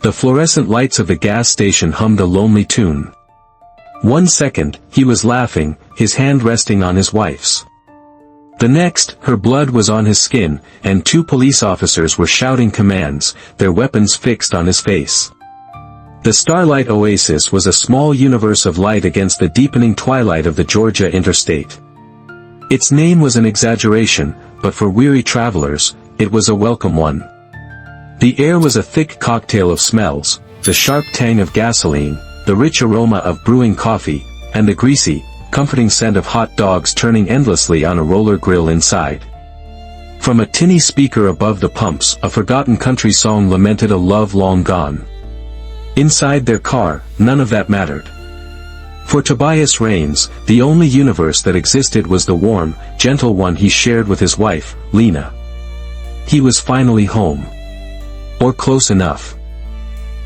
The fluorescent lights of the gas station hummed a lonely tune. 1 second, he was laughing, his hand resting on his wife's. The next, her blood was on his skin, and 2 police officers were shouting commands, their weapons fixed on his face. The Starlight Oasis was a small universe of light against the deepening twilight of the Georgia interstate. Its name was an exaggeration, but for weary travelers, it was a welcome one. The air was a thick cocktail of smells, the sharp tang of gasoline, the rich aroma of brewing coffee, and the greasy, comforting scent of hot dogs turning endlessly on a roller grill inside. From a tinny speaker above the pumps, a forgotten country song lamented a love long gone. Inside their car, none of that mattered. For Tobias Raines, the only universe that existed was the warm, gentle one he shared with his wife, Lena. He was finally home. Or close enough.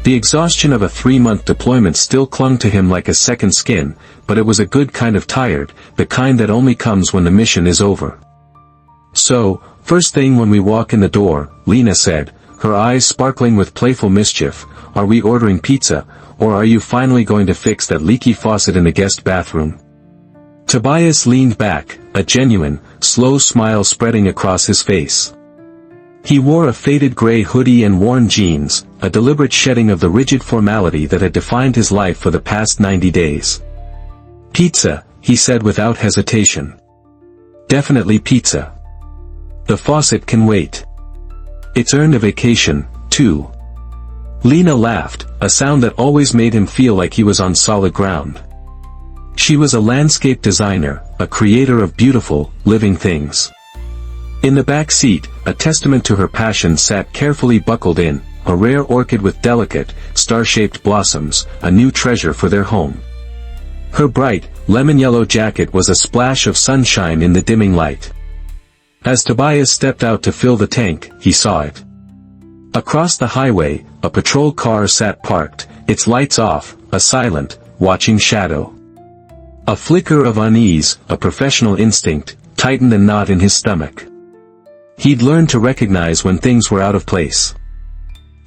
The exhaustion of a 3-month deployment still clung to him like a second skin, but it was a good kind of tired, the kind that only comes when the mission is over. So, first thing when we walk in the door, Lena said, her eyes sparkling with playful mischief, are we ordering pizza, or are you finally going to fix that leaky faucet in the guest bathroom? Tobias leaned back, a genuine, slow smile spreading across his face. He wore a faded gray hoodie and worn jeans, a deliberate shedding of the rigid formality that had defined his life for the past 90 days. Pizza, he said without hesitation. Definitely pizza. The faucet can wait. It's earned a vacation, too. Lena laughed, a sound that always made him feel like he was on solid ground. She was a landscape designer, a creator of beautiful, living things. In the back seat, a testament to her passion sat carefully buckled in, a rare orchid with delicate, star-shaped blossoms, a new treasure for their home. Her bright, lemon-yellow jacket was a splash of sunshine in the dimming light. As Tobias stepped out to fill the tank, he saw it. Across the highway, a patrol car sat parked, its lights off, a silent, watching shadow. A flicker of unease, a professional instinct, tightened a knot in his stomach. He'd learned to recognize when things were out of place.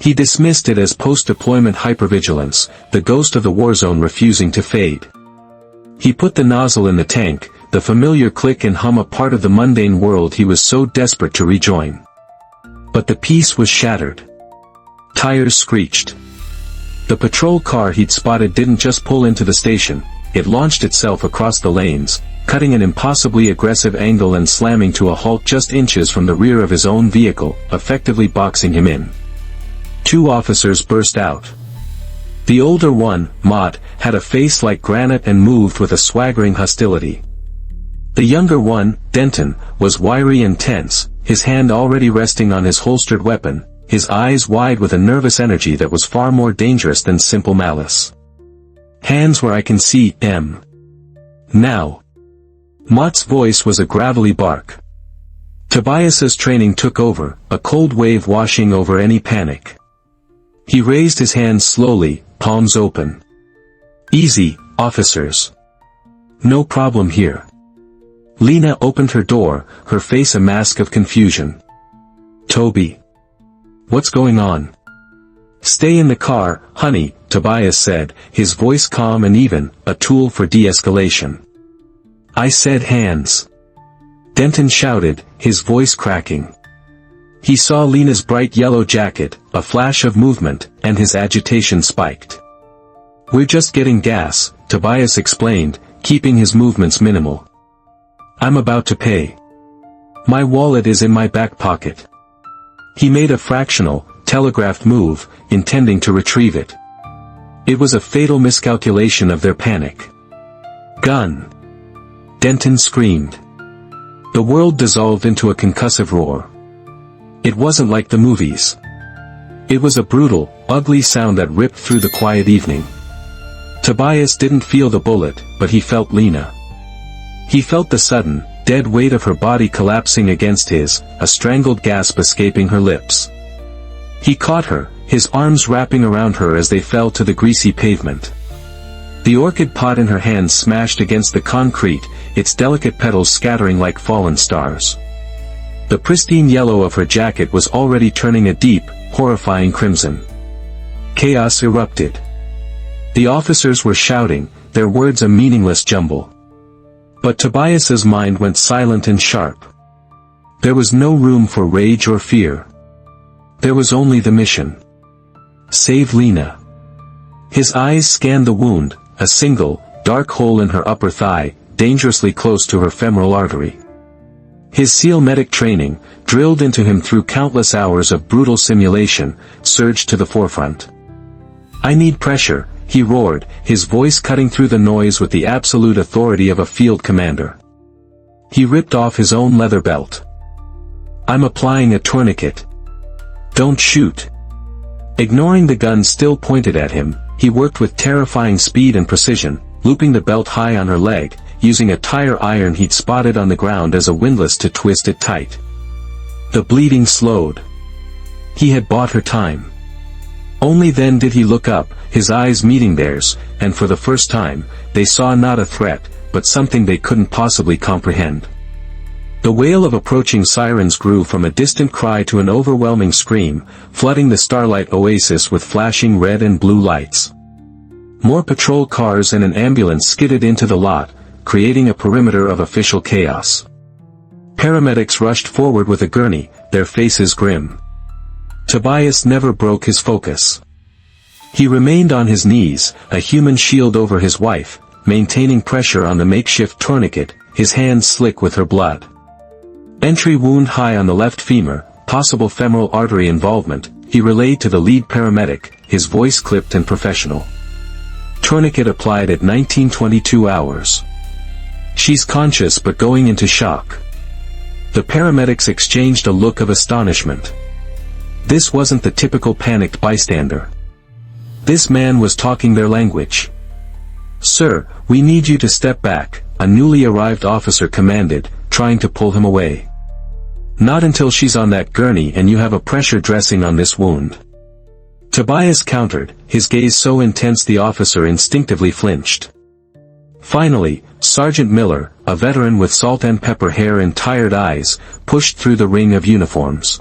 He dismissed it as post-deployment hypervigilance, the ghost of the war zone refusing to fade. He put the nozzle in the tank, the familiar click and hum a part of the mundane world he was so desperate to rejoin. But the peace was shattered. Tires screeched. The patrol car he'd spotted didn't just pull into the station, it launched itself across the lanes, cutting an impossibly aggressive angle and slamming to a halt just inches from the rear of his own vehicle, effectively boxing him in. 2 officers burst out. The older one, Mott, had a face like granite and moved with a swaggering hostility. The younger one, Denton, was wiry and tense, his hand already resting on his holstered weapon, his eyes wide with a nervous energy that was far more dangerous than simple malice. Hands where I can see them. Now. Mott's voice was a gravelly bark. Tobias's training took over, a cold wave washing over any panic. He raised his hands slowly, palms open. Easy, officers. No problem here. Lena opened her door, her face a mask of confusion. Toby. What's going on? Stay in the car, honey, Tobias said, his voice calm and even, a tool for de-escalation. I said hands. Denton shouted, his voice cracking. He saw Lena's bright yellow jacket, a flash of movement, and his agitation spiked. We're just getting gas, Tobias explained, keeping his movements minimal. I'm about to pay. My wallet is in my back pocket. He made a fractional, telegraphed move, intending to retrieve it. It was a fatal miscalculation of their panic. Gun! Denton screamed. The world dissolved into a concussive roar. It wasn't like the movies. It was a brutal, ugly sound that ripped through the quiet evening. Tobias didn't feel the bullet, but he felt Lena. He felt the sudden, dead weight of her body collapsing against his, a strangled gasp escaping her lips. He caught her, his arms wrapping around her as they fell to the greasy pavement. The orchid pot in her hand smashed against the concrete, its delicate petals scattering like fallen stars. The pristine yellow of her jacket was already turning a deep, horrifying crimson. Chaos erupted. The officers were shouting, their words a meaningless jumble. But Tobias's mind went silent and sharp. There was no room for rage or fear. There was only the mission. Save Lena. His eyes scanned the wound, a single, dark hole in her upper thigh, dangerously close to her femoral artery. His SEAL medic training, drilled into him through countless hours of brutal simulation, surged to the forefront. "I need pressure," he roared, his voice cutting through the noise with the absolute authority of a field commander. He ripped off his own leather belt. "I'm applying a tourniquet. Don't shoot." Ignoring the gun still pointed at him, he worked with terrifying speed and precision, looping the belt high on her leg, using a tire iron he'd spotted on the ground as a windlass to twist it tight. The bleeding slowed. He had bought her time. Only then did he look up, his eyes meeting theirs, and for the first time, they saw not a threat, but something they couldn't possibly comprehend. The wail of approaching sirens grew from a distant cry to an overwhelming scream, flooding the starlight oasis with flashing red and blue lights. More patrol cars and an ambulance skidded into the lot, creating a perimeter of official chaos. Paramedics rushed forward with a gurney, their faces grim. Tobias never broke his focus. He remained on his knees, a human shield over his wife, maintaining pressure on the makeshift tourniquet, his hands slick with her blood. Entry wound high on the left femur, possible femoral artery involvement, he relayed to the lead paramedic, his voice clipped and professional. Tourniquet applied at 19:22 hours. She's conscious but going into shock. The paramedics exchanged a look of astonishment. This wasn't the typical panicked bystander. This man was talking their language. "Sir, we need you to step back," a newly arrived officer commanded, trying to pull him away. "Not until she's on that gurney and you have a pressure dressing on this wound." Tobias countered, his gaze so intense the officer instinctively flinched. Finally, Sergeant Miller, a veteran with salt and pepper hair and tired eyes, pushed through the ring of uniforms.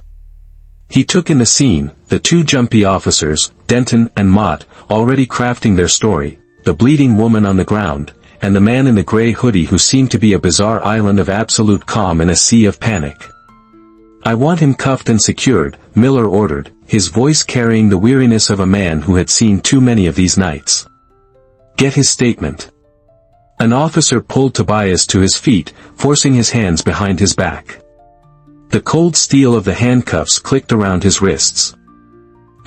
He took in the scene, the two jumpy officers, Denton and Mott, already crafting their story, the bleeding woman on the ground, and the man in the gray hoodie who seemed to be a bizarre island of absolute calm in a sea of panic. "I want him cuffed and secured," Miller ordered, his voice carrying the weariness of a man who had seen too many of these nights. "Get his statement." An officer pulled Tobias to his feet, forcing his hands behind his back. The cold steel of the handcuffs clicked around his wrists.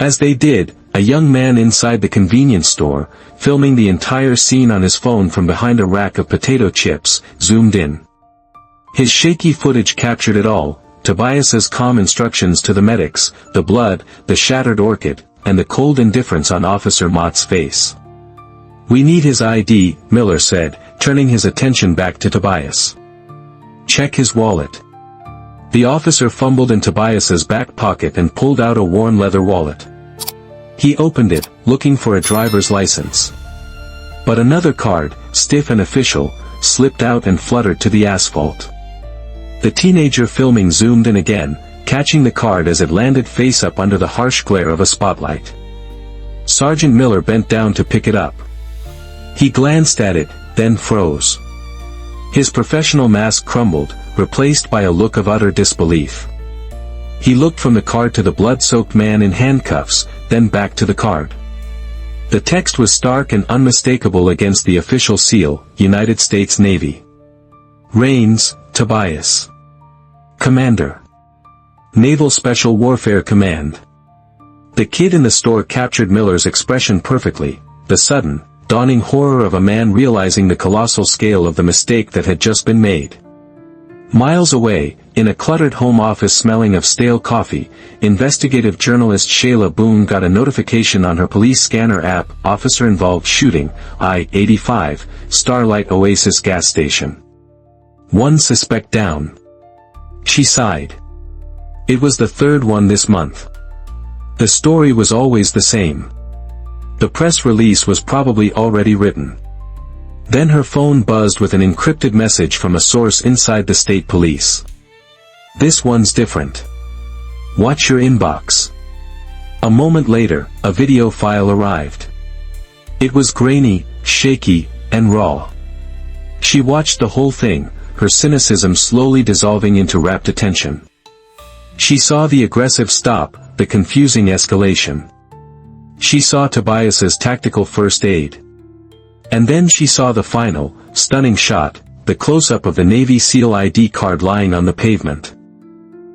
As they did, a young man inside the convenience store, filming the entire scene on his phone from behind a rack of potato chips, zoomed in. His shaky footage captured it all, Tobias's calm instructions to the medics, the blood, the shattered orchid, and the cold indifference on Officer Mott's face. "We need his ID," Miller said, turning his attention back to Tobias. "Check his wallet." The officer fumbled in Tobias's back pocket and pulled out a worn leather wallet. He opened it, looking for a driver's license. But another card, stiff and official, slipped out and fluttered to the asphalt. The teenager filming zoomed in again, catching the card as it landed face up under the harsh glare of a spotlight. Sergeant Miller bent down to pick it up. He glanced at it, then froze. His professional mask crumbled, replaced by a look of utter disbelief. He looked from the card to the blood-soaked man in handcuffs, then back to the card. The text was stark and unmistakable against the official seal, United States Navy. Raines, Tobias. Commander. Naval Special Warfare Command. The kid in the store captured Miller's expression perfectly, the sudden, dawning horror of a man realizing the colossal scale of the mistake that had just been made. Miles away, in a cluttered home office smelling of stale coffee, investigative journalist Shayla Boone got a notification on her police scanner app, officer-involved shooting, I-85, Starlight Oasis gas station. One suspect down. She sighed. It was the third one this month. The story was always the same. The press release was probably already written. Then her phone buzzed with an encrypted message from a source inside the state police. "This one's different. Watch your inbox." A moment later, a video file arrived. It was grainy, shaky, and raw. She watched the whole thing, her cynicism slowly dissolving into rapt attention. She saw the aggressive stop, the confusing escalation. She saw Tobias's tactical first aid. And then she saw the final, stunning shot, the close-up of the Navy SEAL ID card lying on the pavement.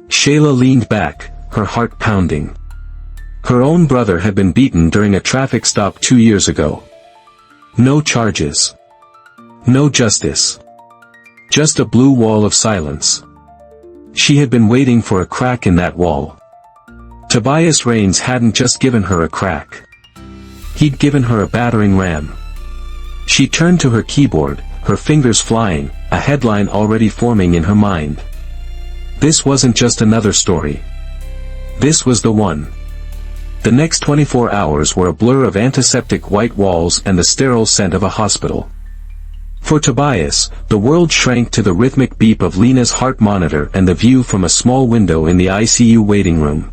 Shayla leaned back, her heart pounding. Her own brother had been beaten during a traffic stop 2 years ago. No charges. No justice. Just a blue wall of silence. She had been waiting for a crack in that wall. Tobias Rains hadn't just given her a crack. He'd given her a battering ram. She turned to her keyboard, her fingers flying, a headline already forming in her mind. This wasn't just another story. This was the one. The next 24 hours were a blur of antiseptic white walls and the sterile scent of a hospital. For Tobias, the world shrank to the rhythmic beep of Lena's heart monitor and the view from a small window in the ICU waiting room.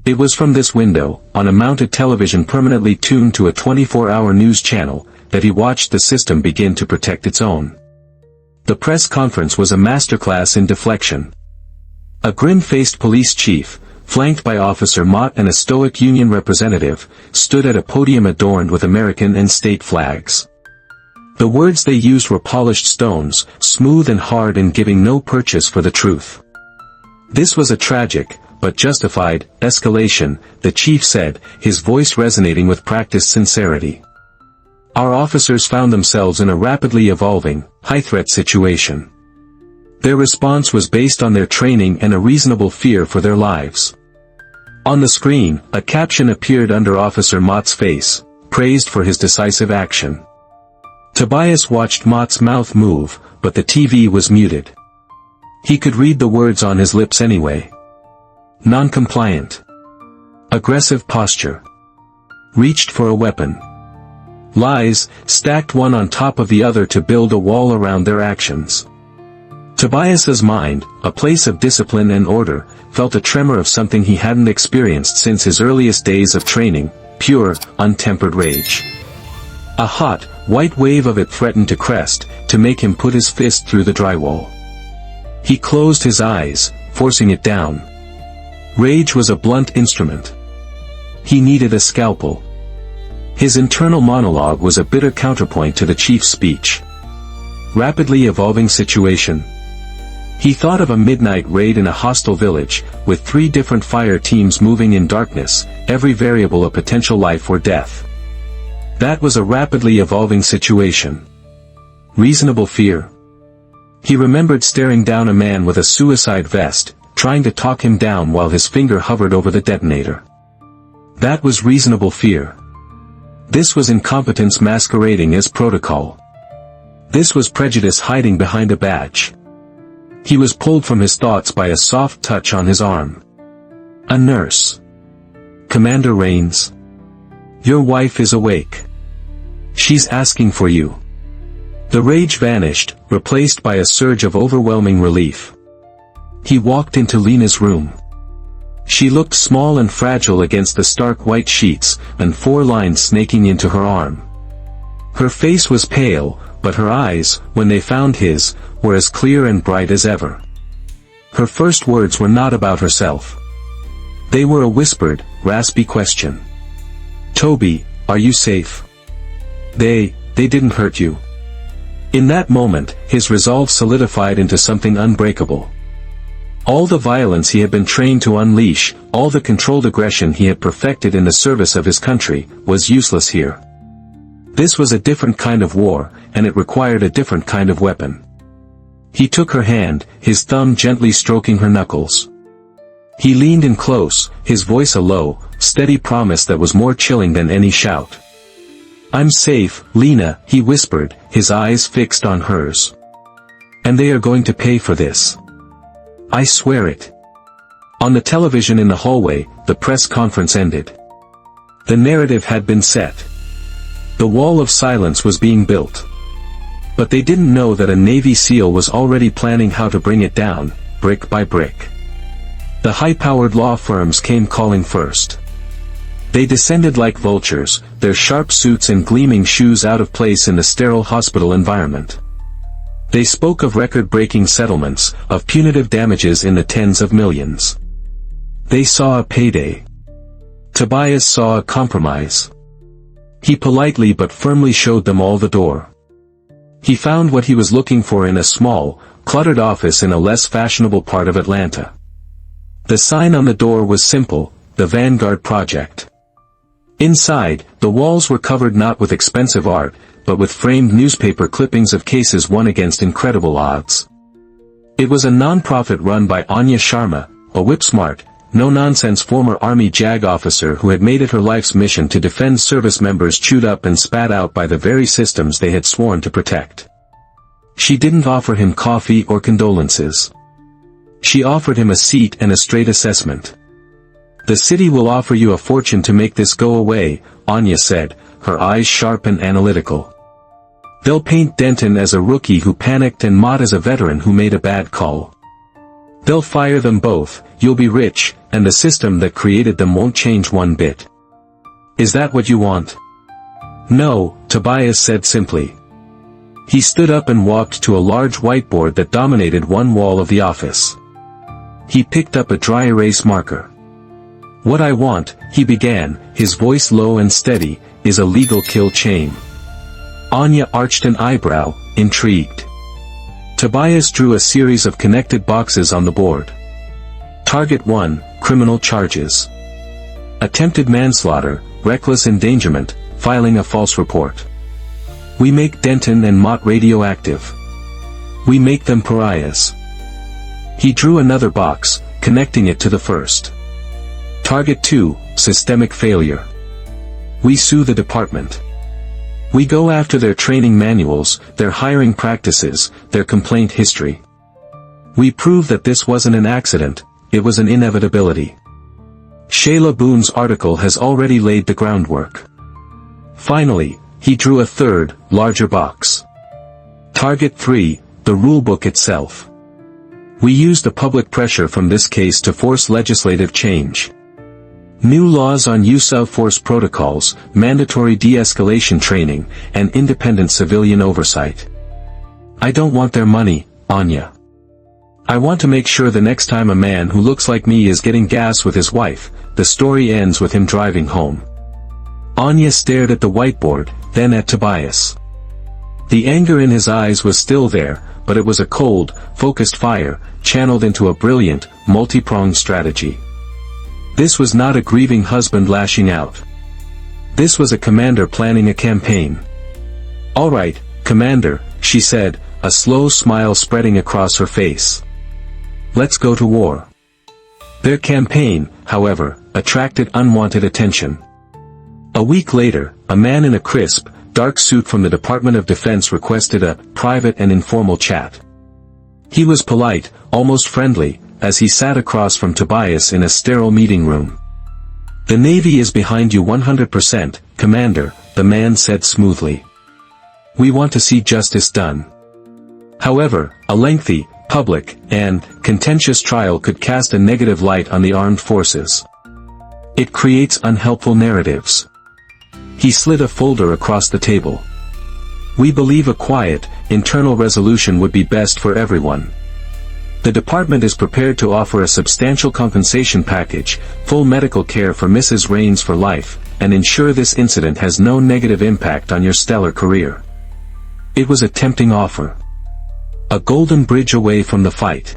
It was from this window, on a mounted television permanently tuned to a 24-hour news channel, that he watched the system begin to protect its own. The press conference was a masterclass in deflection. A grim-faced police chief, flanked by Officer Mott and a stoic union representative, stood at a podium adorned with American and state flags. The words they used were polished stones, smooth and hard and giving no purchase for the truth. This was a tragic, but justified, escalation, the chief said, his voice resonating with practiced sincerity. Our officers found themselves in a rapidly evolving, high-threat situation. Their response was based on their training and a reasonable fear for their lives. On the screen, a caption appeared under Officer Mott's face, praised for his decisive action. Tobias watched Mott's mouth move, but the TV was muted. He could read the words on his lips anyway. Non-compliant. Aggressive posture. Reached for a weapon. Lies, stacked one on top of the other to build a wall around their actions. Tobias's mind, a place of discipline and order, felt a tremor of something he hadn't experienced since his earliest days of training, pure, untempered rage. A hot, white wave of it threatened to crest, to make him put his fist through the drywall. He closed his eyes, forcing it down. Rage was a blunt instrument. He needed a scalpel. His internal monologue was a bitter counterpoint to the chief's speech. Rapidly evolving situation. He thought of a midnight raid in a hostile village, with 3 different fire teams moving in darkness, every variable a potential life or death. That was a rapidly evolving situation. Reasonable fear. He remembered staring down a man with a suicide vest, trying to talk him down while his finger hovered over the detonator. That was reasonable fear. This was incompetence masquerading as protocol. This was prejudice hiding behind a badge. He was pulled from his thoughts by a soft touch on his arm. A nurse. Commander Rains. Your wife is awake. She's asking for you. The rage vanished, replaced by a surge of overwhelming relief. He walked into Lena's room. She looked small and fragile against the stark white sheets, and 4 lines snaking into her arm. Her face was pale, but her eyes, when they found his, were as clear and bright as ever. Her first words were not about herself. They were a whispered, raspy question. Toby, are you safe? They didn't hurt you. In that moment, his resolve solidified into something unbreakable. All the violence he had been trained to unleash, all the controlled aggression he had perfected in the service of his country, was useless here. This was a different kind of war, and it required a different kind of weapon. He took her hand, his thumb gently stroking her knuckles. He leaned in close, his voice a low, steady promise that was more chilling than any shout. I'm safe, Lena, he whispered, his eyes fixed on hers. And they are going to pay for this. I swear it. On the television in the hallway, the press conference ended. The narrative had been set. The wall of silence was being built. But they didn't know that a Navy SEAL was already planning how to bring it down, brick by brick. The high-powered law firms came calling first. They descended like vultures, their sharp suits and gleaming shoes out of place in the sterile hospital environment. They spoke of record-breaking settlements, of punitive damages in the tens of millions. They saw a payday. Tobias saw a compromise. He politely but firmly showed them all the door. He found what he was looking for in a small, cluttered office in a less fashionable part of Atlanta. The sign on the door was simple, the Vanguard Project. Inside, the walls were covered not with expensive art, but with framed newspaper clippings of cases won against incredible odds. It was a non-profit run by Anya Sharma, a whip-smart, no-nonsense former Army JAG officer who had made it her life's mission to defend service members chewed up and spat out by the very systems they had sworn to protect. She didn't offer him coffee or condolences. She offered him a seat and a straight assessment. "The city will offer you a fortune to make this go away," Anya said, her eyes sharp and analytical. "They'll paint Denton as a rookie who panicked and Mott as a veteran who made a bad call. They'll fire them both, you'll be rich, and the system that created them won't change one bit. Is that what you want?" "No," Tobias said simply. He stood up and walked to a large whiteboard that dominated one wall of the office. He picked up a dry erase marker. "What I want," he began, his voice low and steady, "is a legal kill chain." Anya arched an eyebrow, intrigued. Tobias drew a series of connected boxes on the board. Target 1, criminal charges. Attempted manslaughter, reckless endangerment, filing a false report. We make Denton and Mott radioactive. We make them pariahs. He drew another box, connecting it to the first. Target 2, systemic failure. We sue the department. We go after their training manuals, their hiring practices, their complaint history. We prove that this wasn't an accident, it was an inevitability. Shayla Boone's article has already laid the groundwork. Finally, he drew a third, larger box. Target 3, the rulebook itself. We used the public pressure from this case to force legislative change. New laws on use of force protocols, mandatory de-escalation training, and independent civilian oversight. I don't want their money, Anya. I want to make sure the next time a man who looks like me is getting gas with his wife, the story ends with him driving home. Anya stared at the whiteboard, then at Tobias. The anger in his eyes was still there, but it was a cold, focused fire, channeled into a brilliant, multi-pronged strategy. This was not a grieving husband lashing out. This was a commander planning a campaign. "All right, Commander," she said, a slow smile spreading across her face. "Let's go to war." Their campaign, however, attracted unwanted attention. A week later, a man in a crisp, dark suit from the Department of Defense requested a private and informal chat. He was polite, almost friendly, as he sat across from Tobias in a sterile meeting room. "The Navy is behind you 100%, Commander," the man said smoothly. "We want to see justice done. However, a lengthy, public, and contentious trial could cast a negative light on the armed forces. It creates unhelpful narratives." He slid a folder across the table. "We believe a quiet, internal resolution would be best for everyone. The department is prepared to offer a substantial compensation package, full medical care for Mrs. Raines for life, and ensure this incident has no negative impact on your stellar career." It was a tempting offer. A golden bridge away from the fight.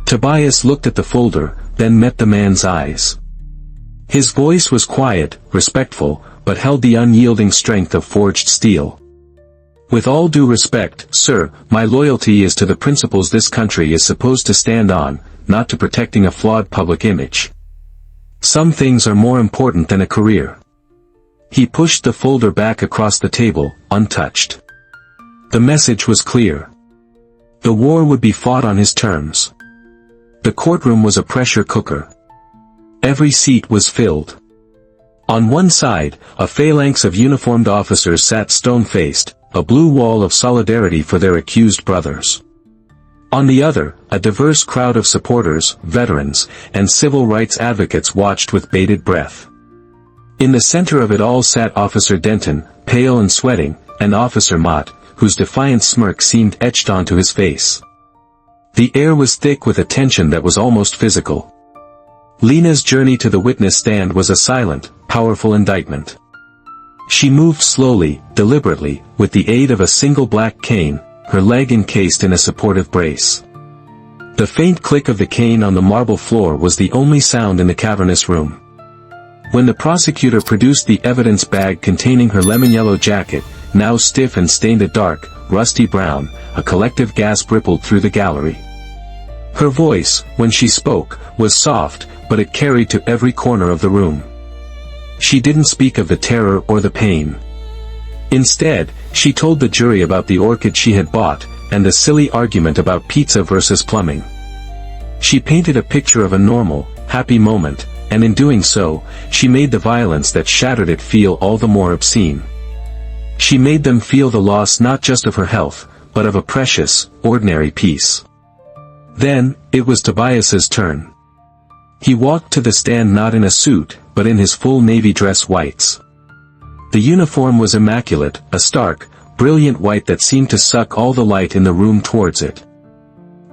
Tobias looked at the folder, then met the man's eyes. His voice was quiet, respectful, but held the unyielding strength of forged steel. "With all due respect, sir, my loyalty is to the principles this country is supposed to stand on, not to protecting a flawed public image. Some things are more important than a career." He pushed the folder back across the table, untouched. The message was clear. The war would be fought on his terms. The courtroom was a pressure cooker. Every seat was filled. On one side, a phalanx of uniformed officers sat stone-faced, a blue wall of solidarity for their accused brothers. On the other, a diverse crowd of supporters, veterans, and civil rights advocates watched with bated breath. In the center of it all sat Officer Denton, pale and sweating, and Officer Mott, whose defiant smirk seemed etched onto his face. The air was thick with a tension that was almost physical. Lena's journey to the witness stand was a silent, powerful indictment. She moved slowly, deliberately, with the aid of a single black cane, her leg encased in a supportive brace. The faint click of the cane on the marble floor was the only sound in the cavernous room. When the prosecutor produced the evidence bag containing her lemon-yellow jacket, now stiff and stained a dark, rusty brown, a collective gasp rippled through the gallery. Her voice, when she spoke, was soft, but it carried to every corner of the room. She didn't speak of the terror or the pain. Instead, she told the jury about the orchid she had bought, and the silly argument about pizza versus plumbing. She painted a picture of a normal, happy moment, and in doing so, she made the violence that shattered it feel all the more obscene. She made them feel the loss not just of her health, but of a precious, ordinary peace. Then, it was Tobias's turn. He walked to the stand not in a suit, but in his full navy dress whites. The uniform was immaculate, a stark, brilliant white that seemed to suck all the light in the room towards it.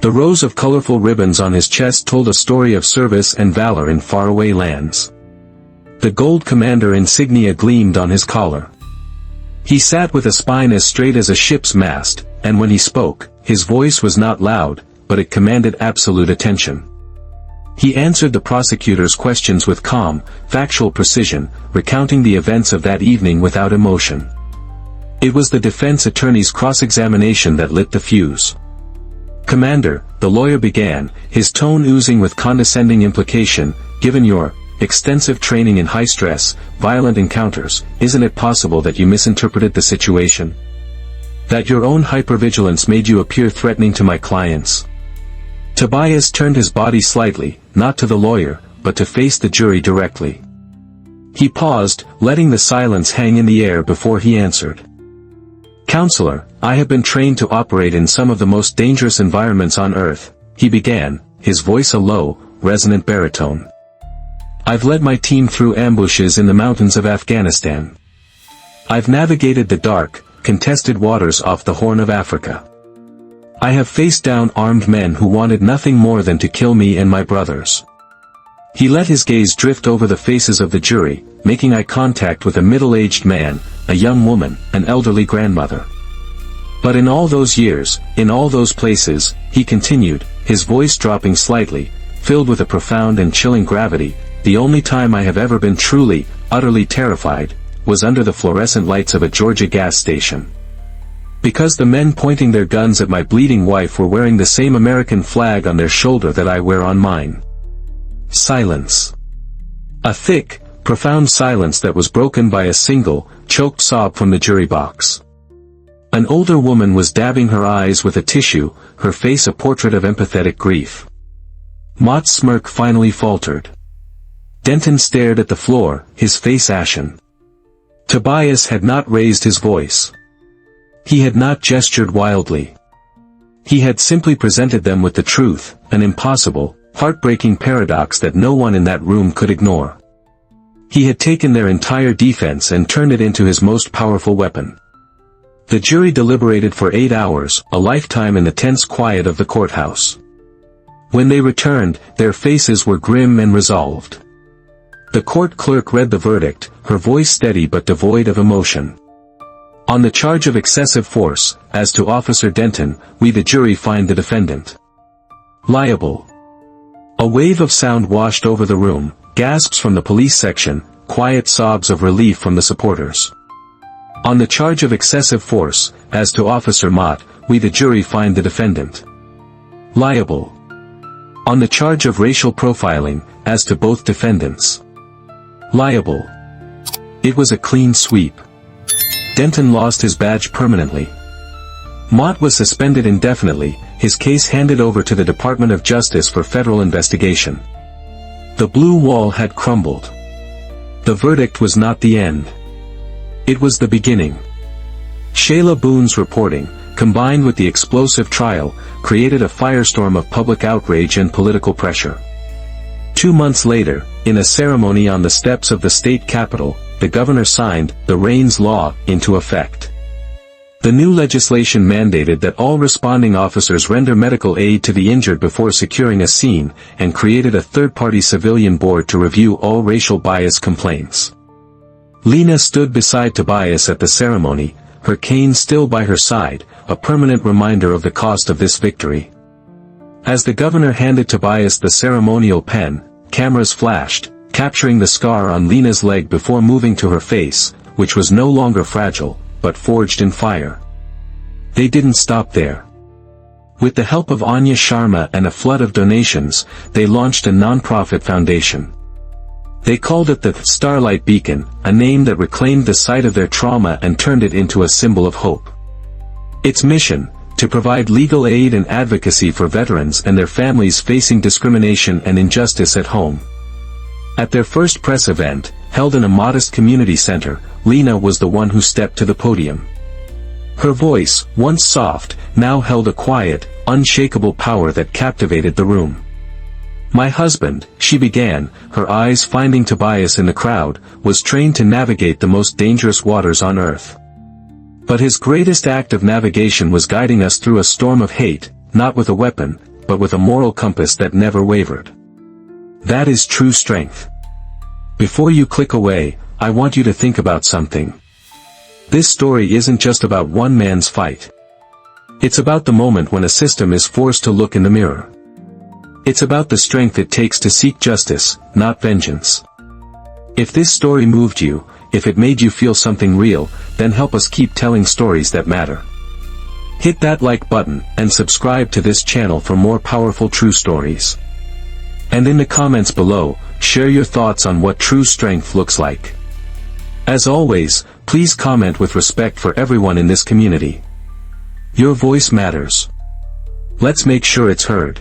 The rows of colorful ribbons on his chest told a story of service and valor in faraway lands. The gold commander insignia gleamed on his collar. He sat with a spine as straight as a ship's mast, and when he spoke, his voice was not loud, but it commanded absolute attention. He answered the prosecutor's questions with calm, factual precision, recounting the events of that evening without emotion. It was the defense attorney's cross-examination that lit the fuse. "Commander," the lawyer began, his tone oozing with condescending implication, "given your extensive training in high-stress, violent encounters, isn't it possible that you misinterpreted the situation? That your own hypervigilance made you appear threatening to my clients?" Tobias turned his body slightly, not to the lawyer, but to face the jury directly. He paused, letting the silence hang in the air before he answered. "Counselor, I have been trained to operate in some of the most dangerous environments on Earth," he began, his voice a low, resonant baritone. "I've led my team through ambushes in the mountains of Afghanistan. I've navigated the dark, contested waters off the Horn of Africa. I have faced down armed men who wanted nothing more than to kill me and my brothers." He let his gaze drift over the faces of the jury, making eye contact with a middle-aged man, a young woman, an elderly grandmother. "But in all those years, in all those places," he continued, his voice dropping slightly, filled with a profound and chilling gravity, "the only time I have ever been truly, utterly terrified, was under the fluorescent lights of a Georgia gas station. Because the men pointing their guns at my bleeding wife were wearing the same American flag on their shoulder that I wear on mine." Silence. A thick, profound silence that was broken by a single, choked sob from the jury box. An older woman was dabbing her eyes with a tissue, her face a portrait of empathetic grief. Mott's smirk finally faltered. Denton stared at the floor, his face ashen. Tobias had not raised his voice. He had not gestured wildly. He had simply presented them with the truth, an impossible, heartbreaking paradox that no one in that room could ignore. He had taken their entire defense and turned it into his most powerful weapon. The jury deliberated for 8 hours, a lifetime in the tense quiet of the courthouse. When they returned, their faces were grim and resolved. The court clerk read the verdict, her voice steady but devoid of emotion. "On the charge of excessive force, as to Officer Denton, we the jury find the defendant liable." A wave of sound washed over the room, gasps from the police section, quiet sobs of relief from the supporters. "On the charge of excessive force, as to Officer Mott, we the jury find the defendant liable. On the charge of racial profiling, as to both defendants liable." It was a clean sweep. Denton lost his badge permanently. Mott was suspended indefinitely, his case handed over to the Department of Justice for federal investigation. The blue wall had crumbled. The verdict was not the end. It was the beginning. Shayla Boone's reporting, combined with the explosive trial, created a firestorm of public outrage and political pressure. 2 months later, in a ceremony on the steps of the state capitol, the governor signed the Raines Law into effect. The new legislation mandated that all responding officers render medical aid to the injured before securing a scene, and created a third-party civilian board to review all racial bias complaints. Lena stood beside Tobias at the ceremony, her cane still by her side, a permanent reminder of the cost of this victory. As the governor handed Tobias the ceremonial pen, cameras flashed, capturing the scar on Lena's leg before moving to her face, which was no longer fragile, but forged in fire. They didn't stop there. With the help of Anya Sharma and a flood of donations, they launched a non-profit foundation. They called it the Starlight Beacon, a name that reclaimed the site of their trauma and turned it into a symbol of hope. Its mission, to provide legal aid and advocacy for veterans and their families facing discrimination and injustice at home. At their first press event, held in a modest community center, Lena was the one who stepped to the podium. Her voice, once soft, now held a quiet, unshakable power that captivated the room. "My husband," she began, her eyes finding Tobias in the crowd, "was trained to navigate the most dangerous waters on earth. But his greatest act of navigation was guiding us through a storm of hate, not with a weapon, but with a moral compass that never wavered. That is true strength." Before you click away, I want you to think about something. This story isn't just about one man's fight. It's about the moment when a system is forced to look in the mirror. It's about the strength it takes to seek justice, not vengeance. If this story moved you, if it made you feel something real, then help us keep telling stories that matter. Hit that like button, and subscribe to this channel for more powerful true stories. And in the comments below, share your thoughts on what true strength looks like. As always, please comment with respect for everyone in this community. Your voice matters. Let's make sure it's heard.